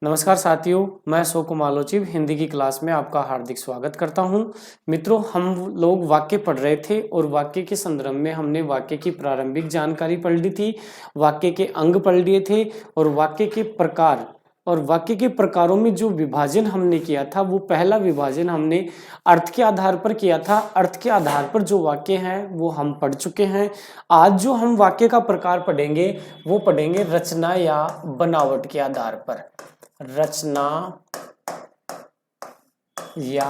नमस्कार साथियों, मैं अशोक कुमार लोचिव हिंदी की क्लास में आपका हार्दिक स्वागत करता हूं। मित्रों, हम लोग वाक्य पढ़ रहे थे और वाक्य के संदर्भ में हमने वाक्य की प्रारंभिक जानकारी पढ़ ली थी, वाक्य के अंग पढ़ लिए थे और वाक्य के प्रकार और वाक्य के प्रकारों में जो विभाजन हमने किया था वो पहला विभाजन हमने अर्थ के आधार पर किया था। अर्थ के आधार पर जो वाक्य हैं वो हम पढ़ चुके हैं। आज जो हम वाक्य का प्रकार पढ़ेंगे वो पढ़ेंगे रचना या बनावट के आधार पर। रचना या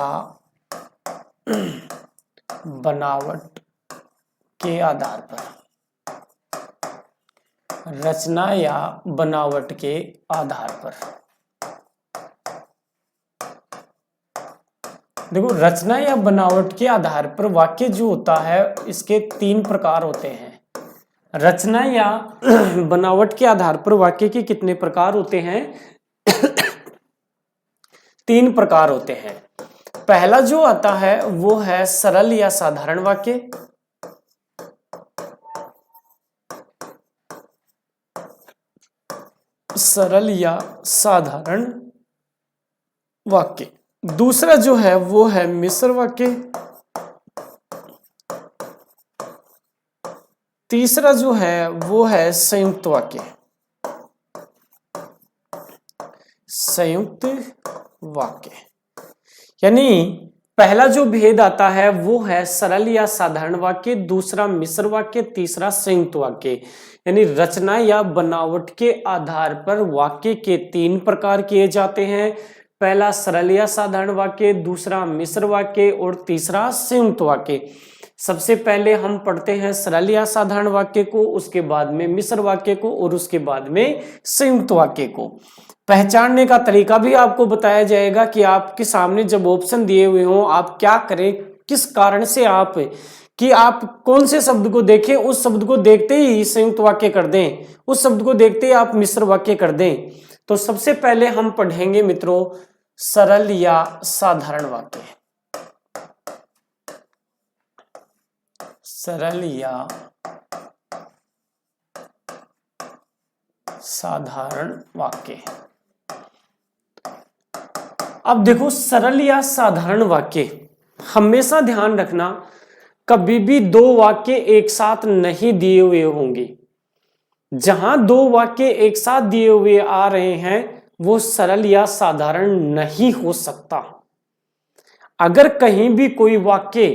बनावट के आधार पर। रचना या बनावट के आधार पर देखो, रचना या बनावट के आधार पर वाक्य जो होता है इसके तीन प्रकार होते हैं। रचना या बनावट के आधार पर वाक्य के कितने प्रकार होते हैं? तीन प्रकार होते हैं। पहला जो आता है वो है सरल या साधारण वाक्य। सरल या साधारण वाक्य। दूसरा जो है वो है मिश्र वाक्य। तीसरा जो है वो है संयुक्त वाक्य। संयुक्त वाक्य यानी पहला जो भेद आता है वो है सरल या साधारण वाक्य, दूसरा मिश्र वाक्य, तीसरा संयुक्त वाक्य। यानी रचना या बनावट के आधार पर वाक्य के तीन प्रकार किए जाते हैं। पहला सरल या साधारण वाक्य, दूसरा मिश्र वाक्य और तीसरा संयुक्त वाक्य। सबसे पहले हम पढ़ते हैं सरल या साधारण वाक्य को, उसके बाद में मिश्र वाक्य को और उसके बाद में संयुक्त वाक्य को। पहचानने का तरीका भी आपको बताया जाएगा कि आपके सामने जब ऑप्शन दिए हुए हों आप क्या करें, किस कारण से आप कौन से शब्द को देखें, उस शब्द को देखते ही संयुक्त वाक्य कर दें, उस शब्द को देखते ही आप मिश्र वाक्य कर दें। तो सबसे पहले हम पढ़ेंगे मित्रों सरल या साधारण वाक्य। सरल या साधारण वाक्य। अब देखो, सरल या साधारण वाक्य, हमेशा ध्यान रखना कभी भी दो वाक्य एक साथ नहीं दिए हुए होंगे। जहां दो वाक्य एक साथ दिए हुए आ रहे हैं वो सरल या साधारण नहीं हो सकता। अगर कहीं भी कोई वाक्य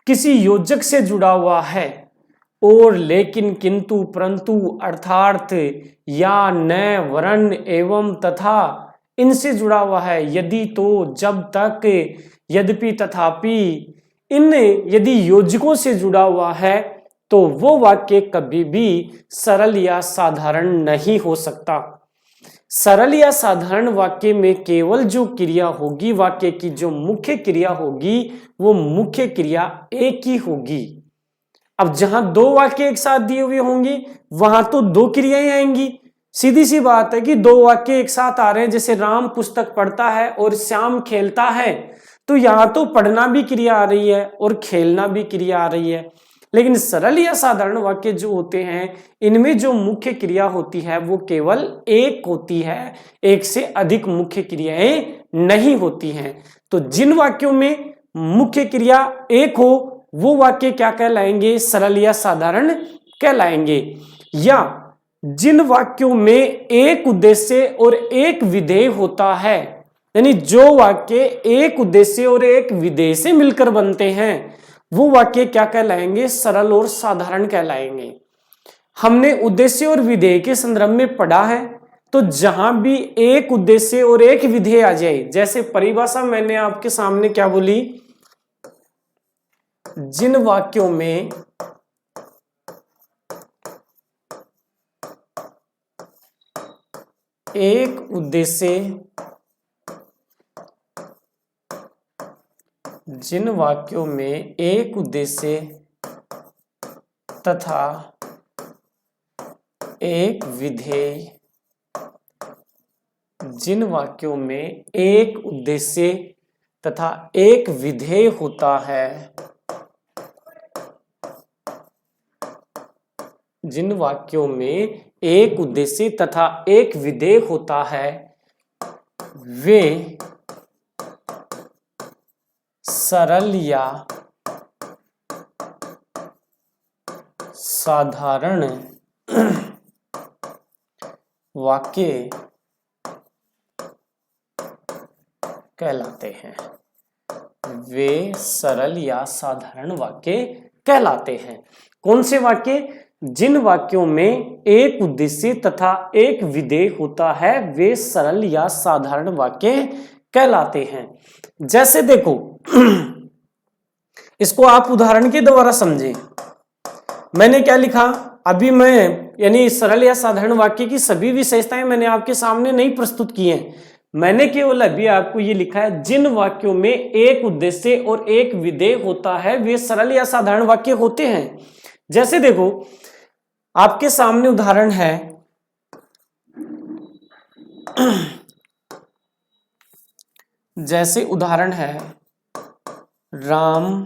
किसी योजक से जुड़ा हुआ है और लेकिन किंतु परंतु अर्थात या न वर्ण एवं तथा इनसे जुड़ा हुआ है, यदि तो जब तक यद्यपि तथापि इन यदि योजकों से जुड़ा हुआ है तो वो वाक्य कभी भी सरल या साधारण नहीं हो सकता। सरल या साधारण वाक्य में केवल जो क्रिया होगी, वाक्य की जो मुख्य क्रिया होगी वो मुख्य क्रिया एक ही होगी। अब जहां दो वाक्य एक साथ दिए हुए होंगे वहां तो दो क्रियाएं आएंगी। सीधी सी बात है कि दो वाक्य एक साथ आ रहे हैं, जैसे राम पुस्तक पढ़ता है और श्याम खेलता है, तो यहां तो पढ़ना भी क्रिया आ रही है और खेलना भी क्रिया आ रही है। लेकिन सरल या साधारण वाक्य जो होते हैं इनमें जो मुख्य क्रिया होती है वो केवल एक होती है, एक से अधिक मुख्य क्रियाएं नहीं होती हैं। तो जिन वाक्यों में मुख्य क्रिया एक हो वो वाक्य क्या कहलाएंगे? सरल या साधारण कहलाएंगे। या जिन वाक्यों में एक उद्देश्य और एक विधेय होता है, यानी जो वाक्य एक उद्देश्य और एक विधेय से मिलकर बनते हैं वो वाक्य क्या कहलाएंगे? सरल और साधारण कहलाएंगे। हमने उद्देश्य और विधेय के संदर्भ में पढ़ा है, तो जहां भी एक उद्देश्य और एक विधेय आ जाए, जैसे परिभाषा मैंने आपके सामने क्या बोली, जिन वाक्यों में एक उद्देश्य, जिन वाक्यों में एक उद्देश्य तथा एक विधेय, जिन वाक्यों में एक उद्देश्य तथा एक विधेय होता है, जिन वाक्यों में एक उद्देश्य तथा एक विधेय होता है वे सरल या साधारण वाक्य कहलाते हैं। वे सरल या साधारण वाक्य कहलाते हैं। कौन से वाक्य? जिन वाक्यों में एक उद्देश्य तथा एक विधेय होता है वे सरल या साधारण वाक्य कहलाते हैं। जैसे देखो इसको आप उदाहरण के द्वारा समझें। मैंने क्या लिखा अभी मैं, यानी सरल या साधारण वाक्य की सभी विशेषताएं मैंने आपके सामने नहीं प्रस्तुत की हैं। मैंने केवल अभी आपको ये लिखा है जिन वाक्यों में एक उद्देश्य और एक विधेय होता है वे सरल या साधारण वाक्य होते हैं। जैसे देखो आपके सामने उदाहरण है, जैसे उदाहरण है राम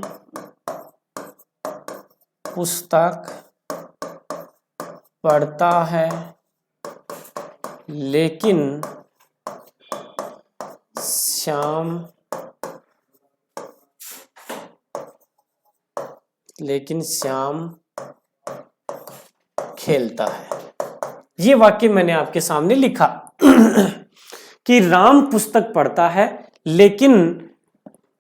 पुस्तक पढ़ता है लेकिन श्याम खेलता है। ये वाक्य मैंने आपके सामने लिखा कि राम पुस्तक पढ़ता है लेकिन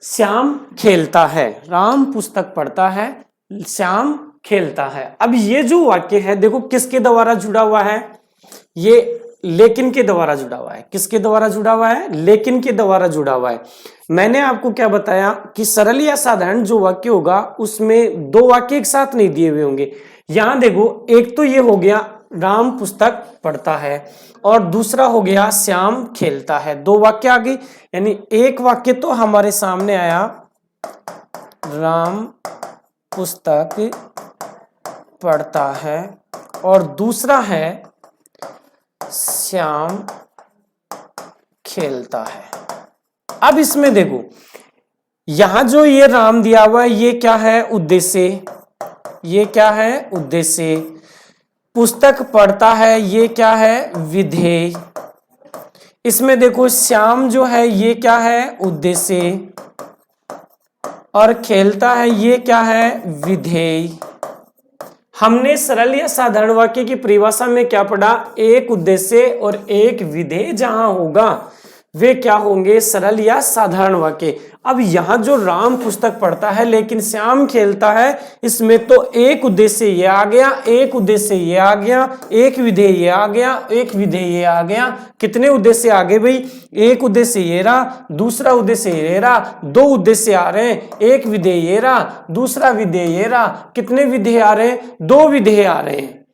श्याम खेलता है। राम पुस्तक पढ़ता है, श्याम खेलता है। अब ये जो वाक्य है देखो किसके द्वारा जुड़ा हुआ है? ये लेकिन के द्वारा जुड़ा हुआ है। किसके द्वारा जुड़ा हुआ है? लेकिन के द्वारा जुड़ा हुआ है। मैंने आपको क्या बताया कि सरल या साधारण जो वाक्य होगा उसमें दो वाक्य एक साथ नहीं दिए हुए होंगे। यहां देखो एक तो ये हो गया राम पुस्तक पढ़ता है और दूसरा हो गया श्याम खेलता है। दो वाक्य आ गए, यानी एक वाक्य तो हमारे सामने आया राम पुस्तक पढ़ता है और दूसरा है श्याम खेलता है। अब इसमें देखो यहां जो ये राम दिया हुआ है ये क्या है? उद्देश्य। ये क्या है? उद्देश्य। पुस्तक पढ़ता है ये क्या है? विधेय। इसमें देखो श्याम जो है ये क्या है? उद्देश्य। और खेलता है ये क्या है? विधेय। हमने सरल या साधारण वाक्य की परिभाषा में क्या पढ़ा? एक उद्देश्य और एक विधेय जहां होगा वे क्या होंगे? सरल या साधारण वाक्य। अब यहां जो राम पुस्तक पढ़ता है लेकिन श्याम खेलता है, इसमें तो एक उद्देश्य ये आ गया, एक उद्देश्य ये आ गया, एक विधेय ये आ गया, एक विधेय ये आ गया। कितने उद्देश्य आ गए भाई? एक उद्देश्य ये रहा, दूसरा उद्देश्य ये रहा, दो उद्देश्य आ रहे हैं, एक विधेय ये रहा, दूसरा विधेय ये रहा। कितने विधेय आ रहे हैं? दो विधेय आ रहे हैं।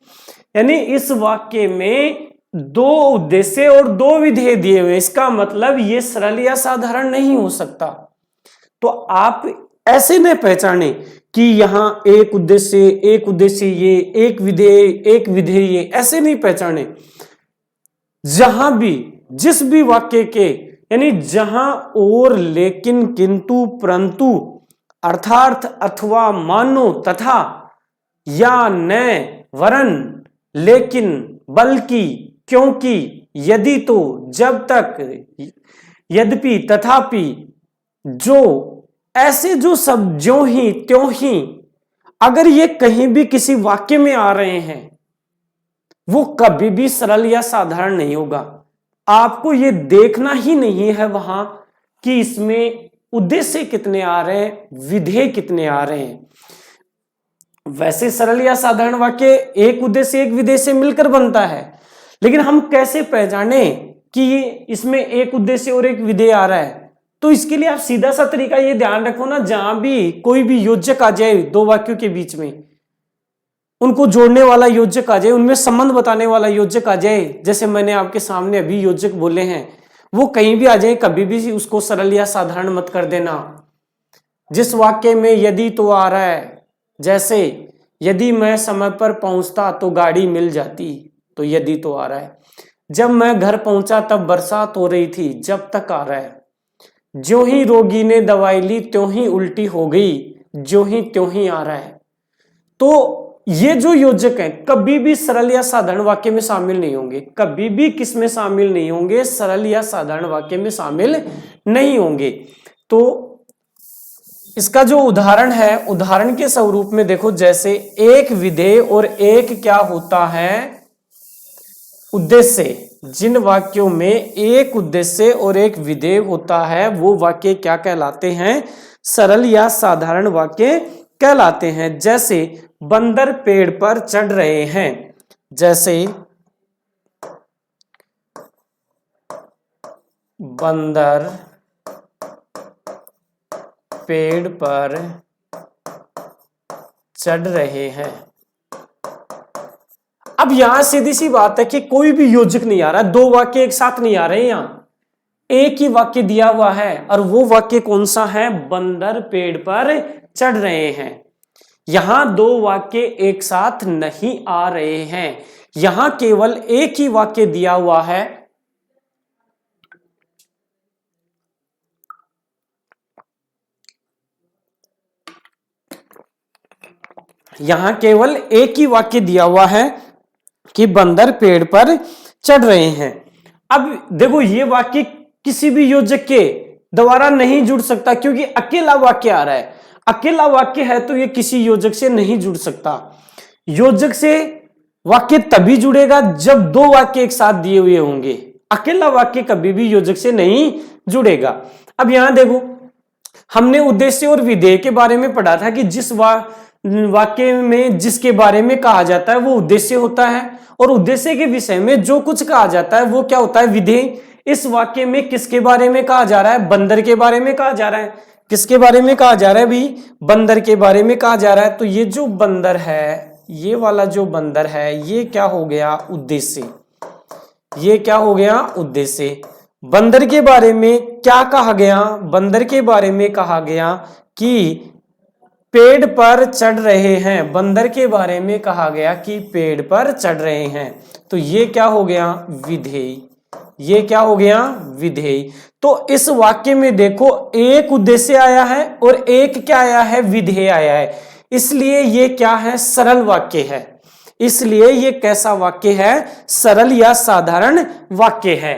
यानी इस वाक्य में दो उद्देश्य और दो विधेय दिए हुए। इसका मतलब ये सरल या साधारण नहीं हो सकता। तो आप ऐसे न पहचाने कि यहां एक उद्देश्य ये, एक विधेय ये, ऐसे नहीं पहचाने। जहां भी जिस भी वाक्य के, यानी जहां और, लेकिन, किंतु, परंतु, अर्थात, अथवा, मानो, तथा, या, न, वरन, लेकिन, बल्कि, क्योंकि, यदि, तो, जब तक, यद्यपि, तथापि, जो, ऐसे जो सब ज्यों ही त्यों ही अगर ये कहीं भी किसी वाक्य में आ रहे हैं वो कभी भी सरल या साधारण नहीं होगा। आपको ये देखना ही नहीं है वहां कि इसमें उद्देश्य कितने आ रहे हैं, विधेय कितने आ रहे हैं। वैसे सरल या साधारण वाक्य एक उद्देश्य एक विधेय से मिलकर बनता है, लेकिन हम कैसे पहचाने कि इसमें एक उद्देश्य और एक विधेय आ रहा है? तो इसके लिए आप सीधा सा तरीका ये ध्यान रखो ना, जहां भी कोई भी योजक आ जाए दो वाक्यों के बीच में, उनको जोड़ने वाला योजक आ जाए, उनमें संबंध बताने वाला योजक आ जाए, जैसे मैंने आपके सामने अभी योजक बोले हैं, वो कहीं भी आ जाए, कभी भी उसको सरल या साधारण मत कर देना। जिस वाक्य में यदि तो आ रहा है, जैसे यदि मैं समय पर पहुंचता तो गाड़ी मिल जाती, तो यदि तो आ रहा है। जब मैं घर पहुंचा तब बरसात हो रही थी, जब तक आ रहा है। ज्यों ही रोगी ने दवाई ली त्यों ही उल्टी हो गई, ज्यों ही त्यों ही आ रहा है। तो ये जो योजक हैं कभी भी सरल या साधारण वाक्य में शामिल नहीं होंगे, कभी भी किस में शामिल नहीं होंगे, सरल या साधारण वाक्य में शामिल नहीं होंगे। तो इसका जो उदाहरण है, उदाहरण के स्वरूप में देखो, जैसे एक विधेय और एक क्या होता है, उद्देश्य। जिन वाक्यों में एक उद्देश्य और एक विधेय होता है वो वाक्य क्या कहलाते हैं, सरल या साधारण वाक्य कहलाते हैं। जैसे बंदर पेड़ पर चढ़ रहे हैं, जैसे बंदर पेड़ पर चढ़ रहे हैं। अब यहां सीधी सी बात है कि कोई भी योजक नहीं आ रहा, दो वाक्य एक साथ नहीं आ रहे, यहां एक ही वाक्य दिया हुआ है और वो वाक्य कौन सा है, बंदर पेड़ पर चढ़ रहे हैं। यहां दो वाक्य एक साथ नहीं आ रहे हैं, यहां केवल एक ही वाक्य दिया हुआ है। यहां केवल एक ही वाक्य दिया हुआ है कि बंदर पेड़ पर चढ़ रहे हैं। अब देखो ये वाक्य किसी भी योजक के द्वारा नहीं जुड़ सकता क्योंकि अकेला वाक्य आ रहा है। अकेला वाक्य है तो ये किसी योजक से नहीं जुड़ सकता। योजक से वाक्य तभी जुड़ेगा जब दो वाक्य एक साथ दिए हुए होंगे, अकेला वाक्य कभी भी योजक से नहीं जुड़ेगा। अब यहां देखो, हमने उद्देश्य और विधेय के बारे में पढ़ा था कि जिस वाक्य में जिसके बारे में कहा जाता है वो उद्देश्य होता है, और उद्देश्य के विषय में जो कुछ कहा जाता है वो क्या होता है, विधेय। इस वाक्य में किसके बारे में कहा जा रहा है, बंदर के बारे में कहा जा रहा है। किसके बारे में कहा जा रहा है भाई, बंदर के बारे में कहा जा रहा है। तो ये जो बंदर है, ये वाला जो बंदर है, ये क्या हो गया, उद्देश्य। ये क्या हो गया, उद्देश्य। बंदर के बारे में क्या कहा गया, बंदर के बारे में कहा गया कि पेड़ पर चढ़ रहे हैं। बंदर के बारे में कहा गया कि पेड़ पर चढ़ रहे हैं। तो ये क्या हो गया, विधेय। ये क्या हो गया, विधेय। तो इस वाक्य में देखो एक उद्देश्य आया है और एक क्या आया है, विधेय आया है। इसलिए ये क्या है, सरल वाक्य है। इसलिए ये कैसा वाक्य है, सरल या साधारण वाक्य है।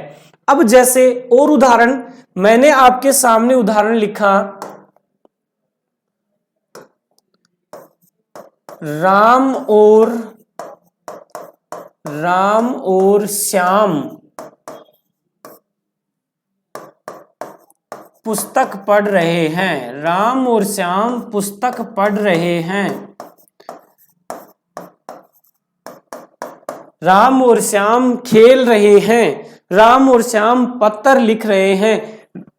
अब जैसे और उदाहरण, मैंने आपके सामने उदाहरण लिखा, राम और श्याम पुस्तक पढ़ रहे हैं। राम और श्याम पुस्तक पढ़ रहे हैं। राम और श्याम खेल रहे हैं। राम और श्याम पत्र लिख रहे हैं।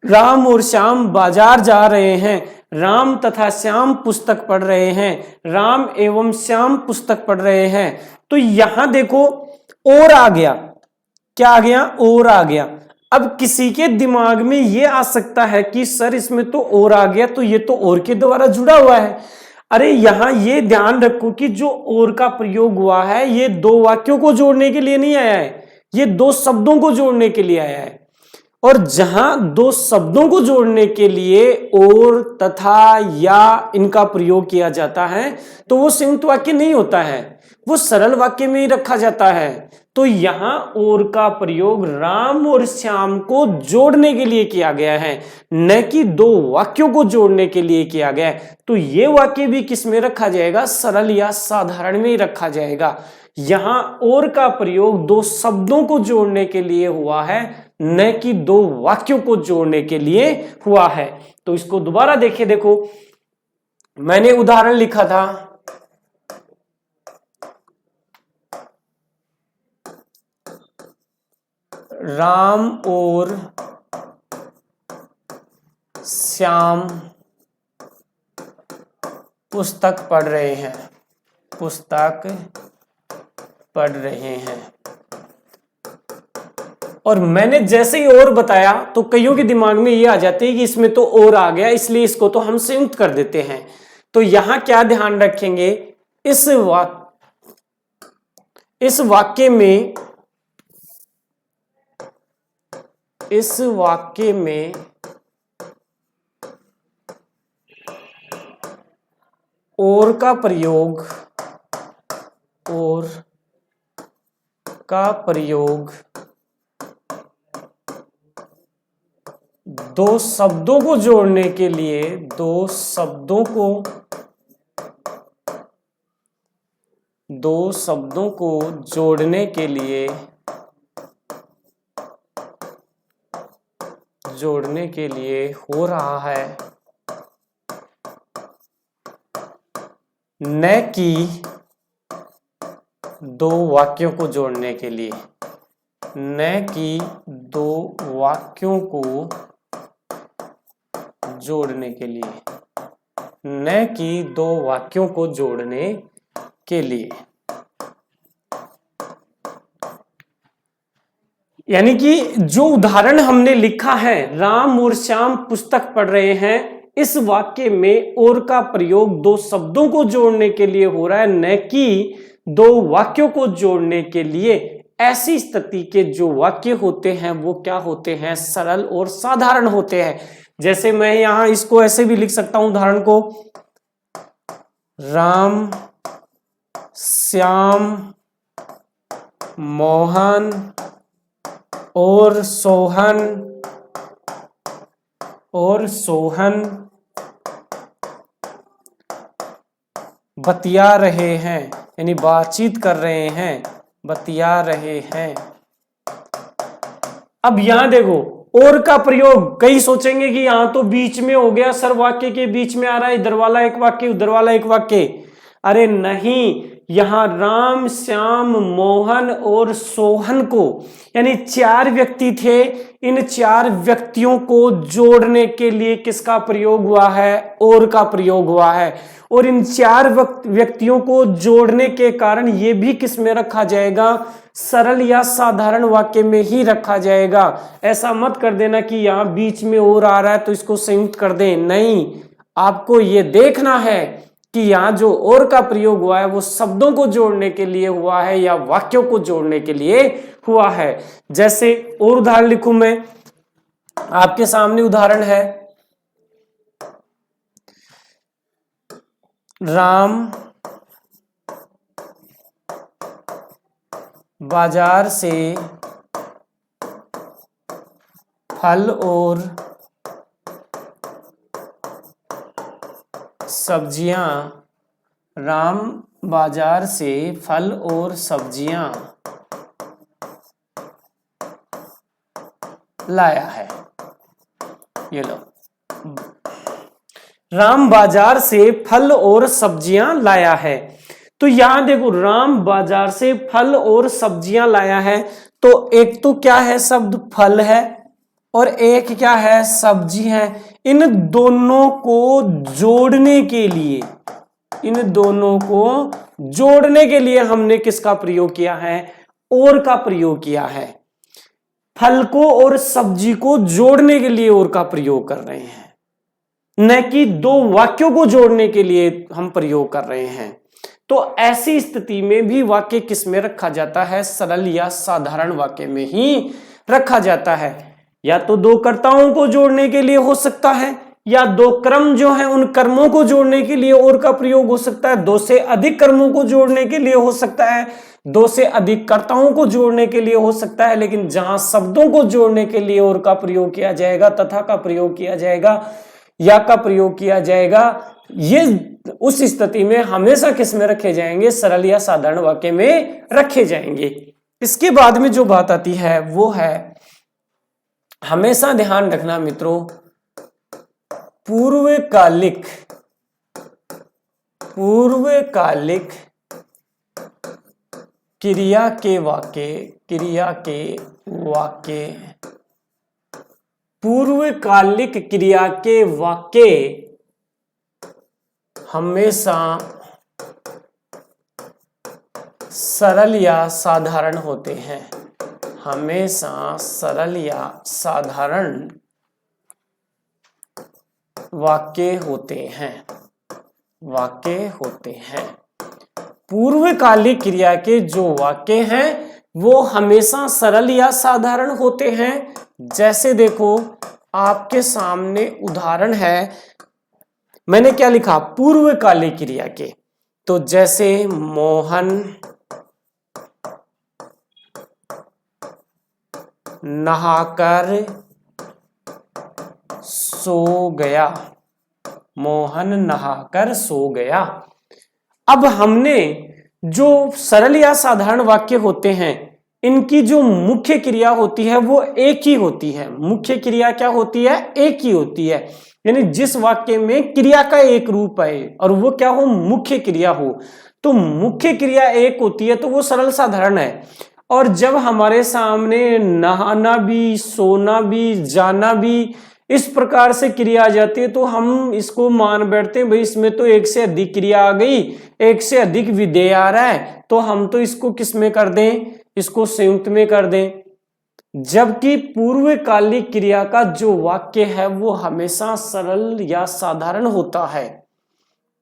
राम और श्याम बाजार जा रहे हैं। राम तथा श्याम पुस्तक पढ़ रहे हैं। राम एवं श्याम पुस्तक पढ़ रहे हैं। तो यहां देखो और आ गया, क्या आ गया, और आ गया। अब किसी के दिमाग में ये आ सकता है कि सर इसमें तो और आ गया, तो ये तो और के द्वारा जुड़ा हुआ है। अरे यहां ये ध्यान रखो कि जो और का प्रयोग हुआ है ये दो वाक्यों को जोड़ने के लिए नहीं आया है, ये दो शब्दों को जोड़ने के लिए आया है। और जहां दो शब्दों को जोड़ने के लिए और तथा या इनका प्रयोग किया जाता है तो वो संयुक्त वाक्य नहीं होता है, वो सरल वाक्य में ही रखा जाता है। तो यहां और का प्रयोग राम और श्याम को जोड़ने के लिए किया गया है, न कि दो वाक्यों को जोड़ने के लिए किया गया है। तो ये वाक्य भी किस में रखा जाएगा, सरल या साधारण में ही रखा जाएगा। यहां और का प्रयोग दो शब्दों को जोड़ने के लिए हुआ है, न कि दो वाक्यों को जोड़ने के लिए हुआ है। तो इसको दोबारा देखिए, देखो मैंने उदाहरण लिखा था, राम और श्याम पुस्तक पढ़ रहे हैं। पुस्तक पढ़ रहे हैं। और मैंने जैसे ही और बताया तो कईयों के दिमाग में ये आ जाती है कि इसमें तो और आ गया, इसलिए इसको तो हम संयुक्त कर देते हैं। तो यहां क्या ध्यान रखेंगे, इस वाक्य में और का प्रयोग और का प्रयोग दो शब्दों को जोड़ने के लिए, दो शब्दों को जोड़ने के लिए हो रहा है, न कि दो वाक्यों को जोड़ने के लिए, न कि दो वाक्यों को जोड़ने के लिए, न कि दो वाक्यों को जोड़ने के लिए। यानी कि जो उदाहरण हमने लिखा है, राम और श्याम पुस्तक पढ़ रहे हैं, इस वाक्य में और का प्रयोग दो शब्दों को जोड़ने के लिए हो रहा है, न कि दो वाक्यों को जोड़ने के लिए। ऐसी स्थिति के जो वाक्य होते हैं वो क्या होते हैं? सरल और साधारण होते हैं। जैसे मैं यहां इसको ऐसे भी लिख सकता हूं उदाहरण को, राम श्याम मोहन और सोहन बतिया रहे हैं, यानी बातचीत कर रहे हैं, बतिया रहे हैं। अब यहां देखो और का प्रयोग, कई सोचेंगे कि यहां तो बीच में हो गया, सर वाक्य के बीच में आ रहा है, इधर वाला एक वाक्य उधर वाला एक वाक्य। अरे नहीं, यहां राम श्याम मोहन और सोहन को, यानी चार व्यक्ति थे, इन चार व्यक्तियों को जोड़ने के लिए किसका प्रयोग हुआ है? और का प्रयोग हुआ है। और इन चार व्यक्तियों को जोड़ने के कारण ये भी किस में रखा जाएगा? सरल या साधारण वाक्य में ही रखा जाएगा। ऐसा मत कर देना कि यहां बीच में और आ रहा है तो इसको संयुक्त कर दें, नहीं, आपको ये देखना है कि यहां जो और का प्रयोग हुआ है वो शब्दों को जोड़ने के लिए हुआ है या वाक्यों को जोड़ने के लिए हुआ है। जैसे और उदाहरण लिखूं मैं, आपके सामने उदाहरण है, राम बाजार से फल और सब्जियां, राम बाजार से फल और सब्जियां लाया है। ये लो, राम बाजार से फल और सब्जियां लाया है। तो यहां देखो, राम बाजार से फल और सब्जियां लाया है, तो एक तो क्या है शब्द फल है और एक क्या है सब्जी है। इन दोनों को जोड़ने के लिए, इन दोनों को जोड़ने के लिए हमने किसका प्रयोग किया है? और का प्रयोग किया है। फल को और सब्जी को जोड़ने के लिए और का प्रयोग कर रहे हैं, न कि दो वाक्यों को जोड़ने के लिए हम प्रयोग कर रहे हैं। तो ऐसी स्थिति में भी वाक्य किस में रखा जाता है? सरल या साधारण वाक्य में ही रखा जाता है। या तो दो कर्ताओं को जोड़ने के लिए हो सकता है, या दो क्रम जो है उन कर्मों को जोड़ने के लिए और का प्रयोग हो सकता है, दो से अधिक कर्मों को जोड़ने के लिए हो सकता है, दो से अधिक कर्ताओं को जोड़ने के लिए हो सकता है। लेकिन जहां शब्दों को जोड़ने के लिए और का प्रयोग किया जाएगा, तथा का प्रयोग किया जाएगा, या का प्रयोग किया जाएगा, ये उस स्थिति में हमेशा किस में रखे जाएंगे? सरल या साधारण वाक्य में रखे जाएंगे। इसके बाद में जो बात आती है वो है, हमेशा ध्यान रखना मित्रों, पूर्वकालिक क्रिया के वाक्य, पूर्वकालिक क्रिया के वाक्य हमेशा सरल या साधारण होते हैं, हमेशा सरल या साधारण वाक्य होते हैं। पूर्वकालिक क्रिया के जो वाक्य हैं वो हमेशा सरल या साधारण होते हैं। जैसे देखो, आपके सामने उदाहरण है, मैंने क्या लिखा? पूर्वकालिक क्रिया के। तो जैसे मोहन नहाकर सो गया। मोहन नहाकर सो गया। अब हमने जो सरल या साधारण वाक्य होते हैं इनकी जो मुख्य क्रिया होती है वो एक ही होती है। मुख्य क्रिया क्या होती है? एक ही होती है। यानी जिस वाक्य में क्रिया का एक रूप है और वो क्या हो? मुख्य क्रिया हो। तो मुख्य क्रिया एक होती है तो वो सरल साधारण है। और जब हमारे सामने नहाना भी, सोना भी, जाना भी इस प्रकार से क्रिया आ जाती है तो हम इसको मान बैठते हैं भाई इसमें तो एक से अधिक क्रिया आ गई, एक से अधिक विधेय आ रहा है, तो हम तो इसको किस में कर दें? इसको संयुक्त में कर दें। जबकि पूर्वकालिक क्रिया का जो वाक्य है वो हमेशा सरल या साधारण होता है।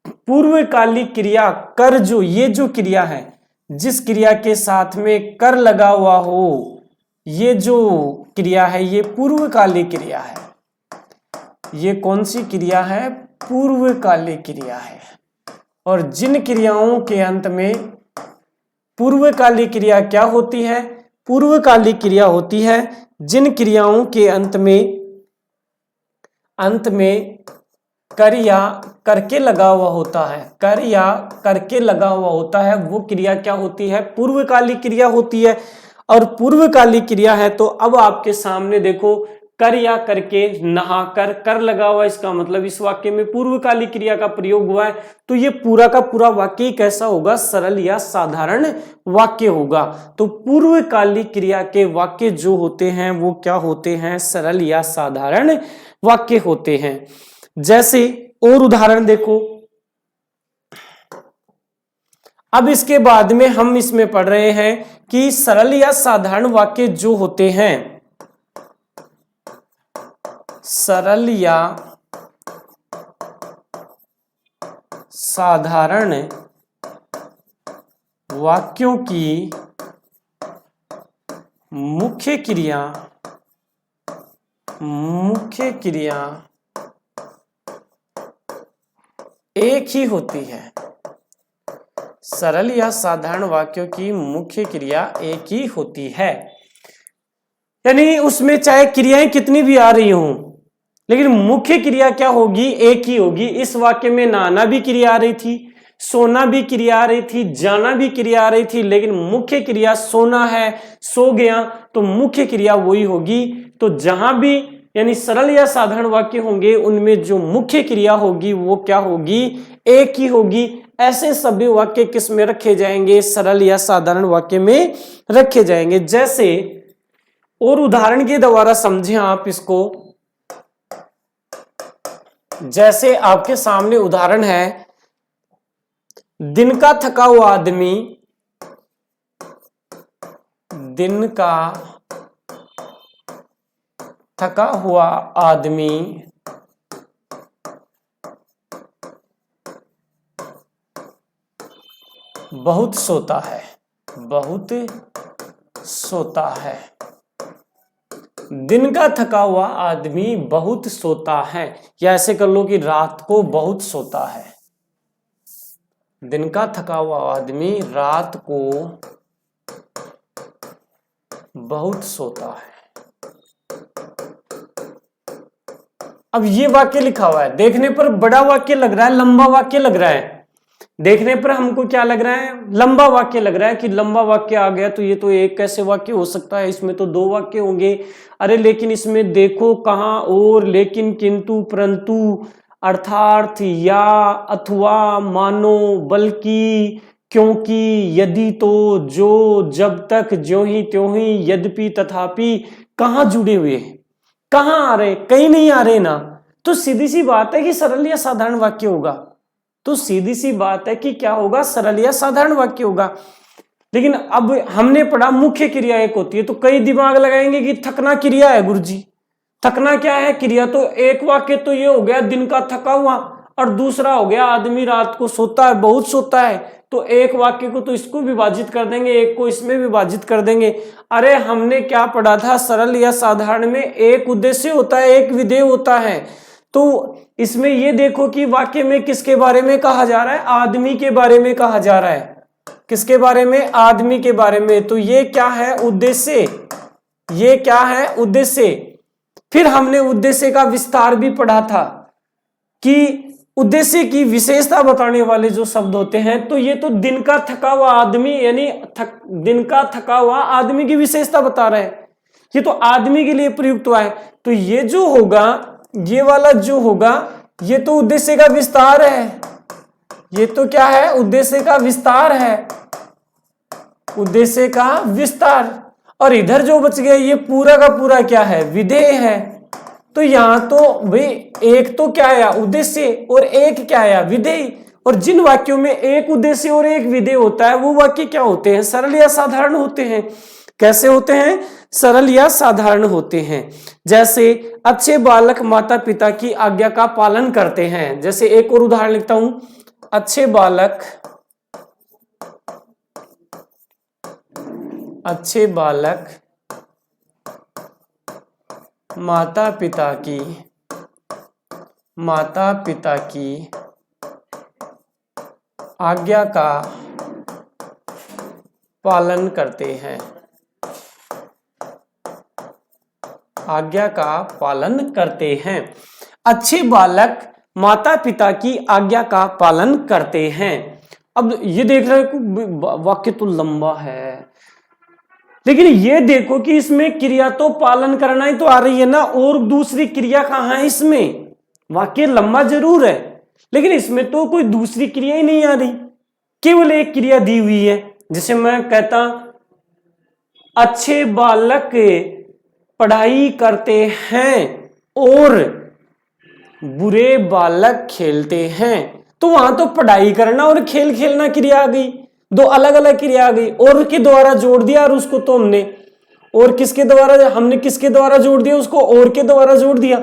पूर्वकालिक क्रिया कर, जो ये जो क्रिया है, जिस क्रिया के साथ में कर लगा हुआ हो, ये जो क्रिया है ये पूर्वकालिक क्रिया है। ये कौन सी क्रिया है? पूर्वकालिक क्रिया है। और जिन क्रियाओं के अंत में पूर्वकालिक क्रिया क्या होती है? पूर्वकालिक क्रिया होती है जिन क्रियाओं के अंत में कर या करके लगा हुआ होता है। कर या करके लगा हुआ होता है वो क्रिया क्या होती है? पूर्वकालिक क्रिया होती है। और पूर्वकालिक क्रिया है तो अब आपके सामने देखो कर या करके, नहाकर, कर लगा हुआ, इसका मतलब इस वाक्य में पूर्वकालिक क्रिया का प्रयोग हुआ है। तो ये पूरा का पूरा वाक्य कैसा होगा? सरल या साधारण वाक्य होगा। तो पूर्वकालिक क्रिया के वाक्य जो होते हैं वो क्या होते हैं? सरल या साधारण वाक्य होते हैं। जैसे और उदाहरण देखो। अब इसके बाद में हम इसमें पढ़ रहे हैं कि सरल या साधारण वाक्य जो होते हैं, सरल या साधारण वाक्यों की मुख्य क्रिया एक ही होती है। सरल या साधारण वाक्यों की मुख्य क्रिया एक ही होती है। यानी उसमें चाहे क्रियाएं कितनी भी आ रही हों लेकिन मुख्य क्रिया क्या होगी? एक ही होगी। इस वाक्य में नहाना भी क्रिया आ रही थी, सोना भी क्रिया आ रही थी, जाना भी क्रिया आ रही थी, लेकिन मुख्य क्रिया सोना है, सो गया, तो मुख्य क्रिया वही होगी। तो जहां भी यानी सरल या साधारण वाक्य होंगे उनमें जो मुख्य क्रिया होगी वो क्या होगी? एक ही होगी। ऐसे सभी वाक्य किस में रखे जाएंगे? सरल या साधारण वाक्य में रखे जाएंगे। जैसे और उदाहरण के द्वारा समझें आप इसको। जैसे आपके सामने उदाहरण है, दिन का थका हुआ आदमी, दिन का थका हुआ आदमी बहुत सोता है, बहुत सोता है। दिन का थका हुआ आदमी बहुत सोता है, या ऐसे कर लो कि रात को बहुत सोता है। दिन का थका हुआ आदमी रात को बहुत सोता है। अब ये वाक्य लिखा हुआ है, देखने पर बड़ा वाक्य लग रहा है, लंबा वाक्य लग रहा है। देखने पर हमको क्या लग रहा है? लंबा वाक्य लग रहा है कि लंबा वाक्य आ गया तो ये तो एक कैसे वाक्य हो सकता है, इसमें तो दो वाक्य होंगे। अरे लेकिन इसमें देखो कहां और, लेकिन, किंतु, परंतु, अर्थात, या, अथवा, मानो, बल्कि, क्योंकि, यदि, तो, जो, जब तक, ज्यों ही त्यों ही, यद्यपि, तथापि कहां जुड़े हुए हैं? कहां आ रहे? कहीं नहीं आ रहे ना। तो सीधी सी बात है कि सरल या साधारण वाक्य होगा। तो सीधी सी बात है कि क्या होगा? सरल या साधारण वाक्य होगा। लेकिन अब हमने पढ़ा मुख्य क्रिया एक होती है, तो कई दिमाग लगाएंगे कि थकना क्रिया है गुरुजी। थकना क्या है? क्रिया। तो एक वाक्य तो ये हो गया दिन का थका हुआ, और दूसरा हो गया आदमी रात को सोता है, बहुत सोता है। तो एक वाक्य को तो इसको विभाजित कर देंगे, एक को इसमें विभाजित कर देंगे। अरे हमने क्या पढ़ा था? सरल या साधारण में एक उद्देश्य होता है, एक विधेय होता है। तो इसमें ये देखो कि वाक्य में किसके बारे में कहा जा रहा है? आदमी के बारे में कहा जा रहा है। किसके बारे में? आदमी के बारे में। तो ये क्या है? उद्देश्य। ये क्या है? उद्देश्य। फिर हमने उद्देश्य का विस्तार भी पढ़ा था कि उद्देश्य की विशेषता बताने वाले जो शब्द होते हैं, तो ये तो दिन का थका हुआ आदमी, यानी दिन का थका हुआ आदमी की विशेषता बता रहे हैं, ये तो आदमी के लिए प्रयुक्त हुआ है। तो ये जो होगा, ये वाला जो होगा, ये तो उद्देश्य का विस्तार है। ये तो क्या है? उद्देश्य का विस्तार है, उद्देश्य का विस्तार। और इधर जो बच गया ये पूरा का पूरा क्या है? विधेय है। तो यहां तो भाई एक तो क्या आया? उद्देश्य, और एक क्या आया? विधेय। और जिन वाक्यों में एक उद्देश्य और एक विधेय होता है वो वाक्य क्या होते हैं? सरल या साधारण होते हैं। कैसे होते हैं? सरल या साधारण होते हैं। जैसे अच्छे बालक माता पिता की आज्ञा का पालन करते हैं। जैसे एक और उदाहरण लिखता हूं, अच्छे बालक माता पिता की आज्ञा का पालन करते हैं। आज्ञा का पालन करते हैं। अच्छे बालक माता पिता की आज्ञा का पालन करते हैं। अब ये देख रहे हो वाक्य तो लंबा है, लेकिन ये देखो कि इसमें क्रिया तो पालन करना ही तो आ रही है ना, और दूसरी क्रिया कहां है इसमें? वाक्य लंबा जरूर है, लेकिन इसमें तो कोई दूसरी क्रिया ही नहीं आ रही, केवल एक क्रिया दी हुई है। जैसे मैं कहता अच्छे बालक पढ़ाई करते हैं और बुरे बालक खेलते हैं, तो वहां तो पढ़ाई करना और खेल खेलना क्रिया आ गई, दो अलग अलग क्रिया आ गई, और के द्वारा जोड़ दिया, और उसको तो हमने और किसके द्वारा, हमने किसके द्वारा जोड़ दिया उसको? और के द्वारा जोड़ दिया।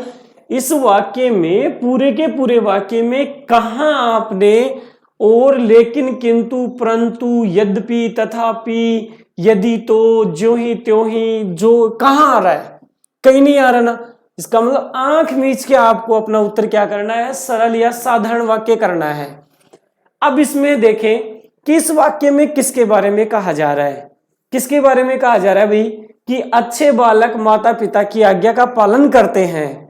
इस वाक्य में, पूरे के पूरे वाक्य में कहां आपने और, लेकिन, किंतु, परंतु, यद्यपि, तथापि, यदि, तो, ज्यों ही त्यों ही, जो, कहां आ रहा है? कहीं नहीं आ रहा ना। इसका मतलब आंख मीच के आपको अपना उत्तर क्या करना है? सरल या साधारण वाक्य करना है। अब इसमें देखें कि इस वाक्य में किसके बारे में कहा जा रहा है? किसके बारे में कहा जा रहा है भाई? कि अच्छे बालक माता पिता की आज्ञा का पालन करते हैं।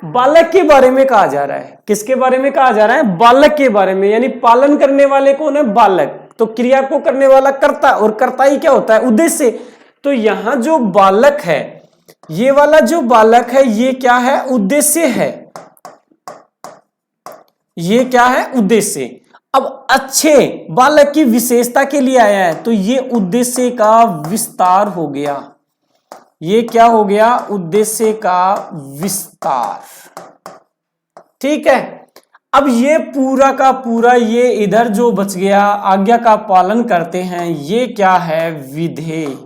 बालक के बारे में कहा जा रहा है। किसके बारे में कहा जा रहा है? बालक के बारे में। यानी पालन करने वाले कौन है? बालक। तो क्रिया को करने वाला कर्ता, और कर्ता ही क्या होता है? उद्देश्य। तो यहां जो बालक है, ये वाला जो बालक है, ये क्या है? उद्देश्य है। ये क्या है? उद्देश्य। अब अच्छे बालक की विशेषता के लिए आया है, तो ये उद्देश्य का विस्तार हो गया। ये क्या हो गया? उद्देश्य का विस्तार। ठीक है। अब ये पूरा का पूरा, ये इधर जो बच गया, आज्ञा का पालन करते हैं, ये क्या है? विधेय।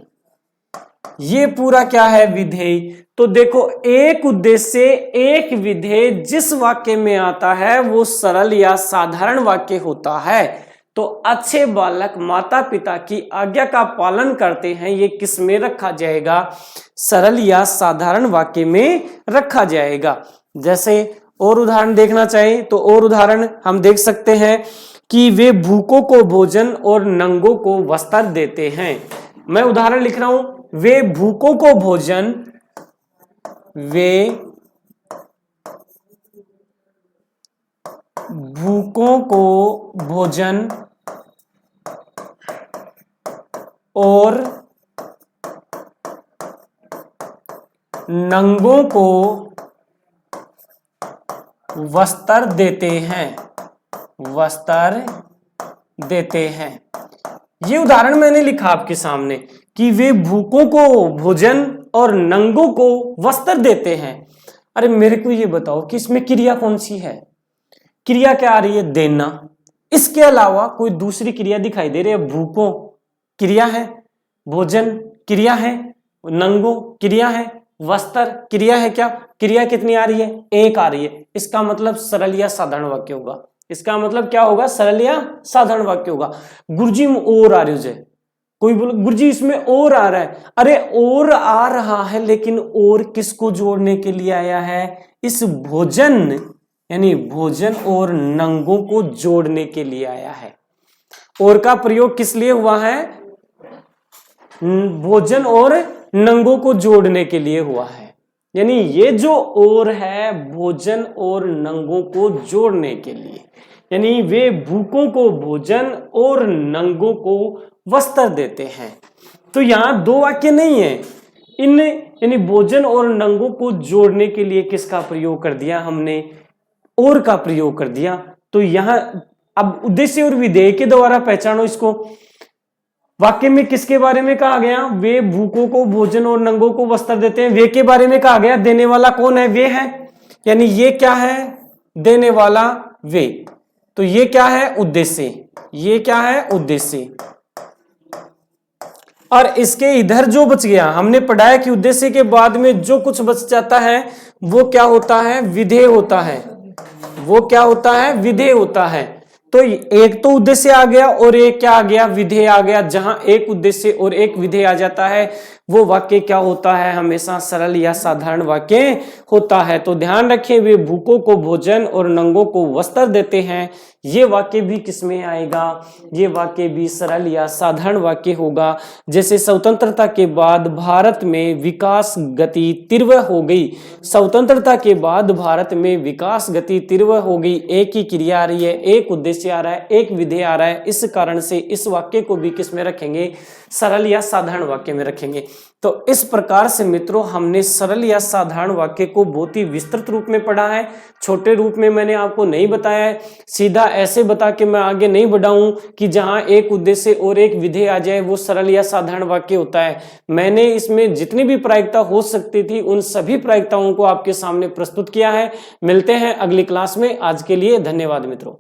ये पूरा क्या है? विधेय। तो देखो, एक उद्देश्य एक विधेय जिस वाक्य में आता है वो सरल या साधारण वाक्य होता है। तो अच्छे बालक माता पिता की आज्ञा का पालन करते हैं, ये किस में रखा जाएगा? सरल या साधारण वाक्य में रखा जाएगा। जैसे और उदाहरण देखना चाहिए तो और उदाहरण हम देख सकते हैं कि वे भूखों को भोजन और नंगों को वस्त्र देते हैं। मैं उदाहरण लिख रहा हूं, वे भूखों को भोजन, वे भूखों को भोजन और नंगों को वस्त्र देते हैं। वस्त्र देते हैं। ये उदाहरण मैंने लिखा आपके सामने कि वे भूखों को भोजन और नंगों को वस्त्र देते हैं। अरे मेरे को ये बताओ कि इसमें क्रिया कौन सी है? क्रिया क्या आ रही है? देना। इसके अलावा कोई दूसरी क्रिया दिखाई दे रही है? भूखों क्रिया है, भोजन क्रिया है, नंगों क्रिया है, वस्त्र क्रिया है। क्या क्रिया कितनी आ रही है? एक आ रही है। इसका मतलब सरल या साधारण वाक्य होगा। इसका मतलब क्या होगा? सरल या साधारण वाक्य होगा। गुरुजी में और आ रही है, कोई बोले गुरुजी इसमें और आ रहा है। अरे और आ रहा है, लेकिन और किसको जोड़ने के लिए आया है? इस भोजन यानी भोजन और नंगों को जोड़ने के लिए आया है। और का प्रयोग किस लिए हुआ है? भोजन और नंगों को जोड़ने के लिए हुआ है। यानी ये जो और है भोजन और नंगों को जोड़ने के लिए, यानी वे भूखों को भोजन और नंगों को वस्त्र देते हैं। तो यहां दो वाक्य नहीं है, इन यानी भोजन और नंगों को जोड़ने के लिए किसका प्रयोग कर दिया हमने, और का प्रयोग कर दिया। तो यहां अब उद्देश्य और विधेय के द्वारा पहचानो इसको। वाक्य में किसके बारे में कहा गया, वे भूखों को भोजन और नंगों को वस्त्र देते हैं, वे के बारे में कहा गया, देने वाला कौन है, वे है, यानी ये क्या है, देने वाला वे। तो ये क्या है, उद्देश्य, ये क्या है, उद्देश्य। और इसके इधर जो बच गया, हमने पढ़ाया कि उद्देश्य के बाद में जो कुछ बच जाता है वो क्या होता है, विधेय होता है, वो क्या होता है, विधेय होता है। तो एक तो उद्देश्य आ गया और एक क्या आ गया, विधेय आ गया। जहां एक उद्देश्य और एक विधेय आ जाता है वो वाक्य क्या होता है, हमेशा सरल या साधारण वाक्य होता है। तो ध्यान रखें, वे भूखों को भोजन और नंगों को वस्त्र देते हैं, ये वाक्य भी किसमें आएगा, ये वाक्य भी सरल या साधारण वाक्य होगा। जैसे स्वतंत्रता के बाद भारत में विकास गति तीव्र हो गई, स्वतंत्रता के बाद भारत में विकास गति तीव्र हो गई, एक ही क्रिया आ रही है, एक उद्देश्य आ रहा है, एक विधेय आ रहा है, इस कारण से इस वाक्य को भी किस में रखेंगे, सरल या साधारण वाक्य में रखेंगे। तो इस प्रकार से मित्रों हमने सरल या साधारण वाक्य को बहुत ही विस्तृत रूप में पढ़ा है। छोटे रूप में मैंने आपको नहीं बताया है, सीधा ऐसे बता के मैं आगे नहीं बढ़ाऊं कि जहां एक उद्देश्य और एक विधेय आ जाए वो सरल या साधारण वाक्य होता है। मैंने इसमें जितनी भी प्रायिकता हो सकती थी उन सभी प्रायिकताओं को आपके सामने प्रस्तुत किया है। मिलते हैं अगली क्लास में, आज के लिए धन्यवाद मित्रों।